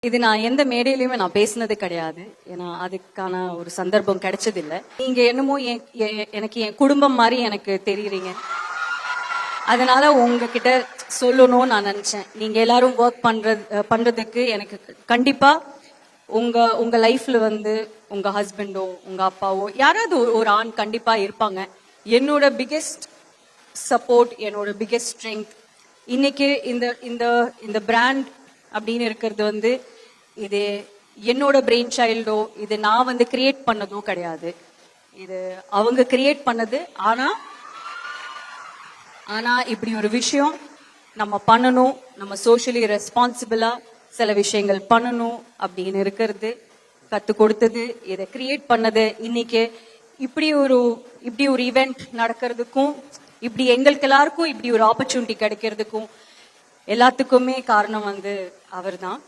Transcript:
இது நான் எந்த மேடையிலயுமே நான் பேசினது கிடையாது. ஏன்னா அதுக்கான ஒரு சந்தர்ப்பம் கிடைச்சதில்லை. நீங்க என்னமோ எனக்கு என் குடும்பம் மாதிரி எனக்கு தெரியுறீங்க. அதனால உங்ககிட்ட சொல்லணும்னு நான் நினைச்சேன். நீங்க எல்லாரும் ஒர்க் பண்றதுக்கு எனக்கு கண்டிப்பா உங்க லைஃப்ல உங்க ஹஸ்பண்டோ உங்க அப்பாவோ யாராவது ஒரு ஆண் கண்டிப்பா இருப்பாங்க. என்னோட பிகெஸ்ட் சப்போர்ட், என்னோட பிகெஸ்ட் ஸ்ட்ரென்த் இன்னைக்கு இந்த பிராண்ட் அப்படின்னு இருக்கிறது இது என்னோட பிரெயின் சைல்டோ இது நான் கிரியேட் பண்ணதோ கிடையாது. இது அவங்க கிரியேட் பண்ணது. ஆனா இப்படி ஒரு விஷயம் நம்ம பண்ணணும், நம்ம சோஷியலி ரெஸ்பான்சிபிளா சில விஷயங்கள் பண்ணணும் அப்படின்னு இருக்கிறது கத்து கொடுத்தது, இதை கிரியேட் பண்ணது. இன்னைக்கு இப்படி ஒரு ஈவெண்ட் நடக்கிறதுக்கும் இப்படி எங்களுக்கு எல்லாருக்கும் இப்படி ஒரு ஆப்பர்ச்சுனிட்டி கிடைக்கிறதுக்கும் எல்லாத்துக்குமே காரணம் அவர்தான்.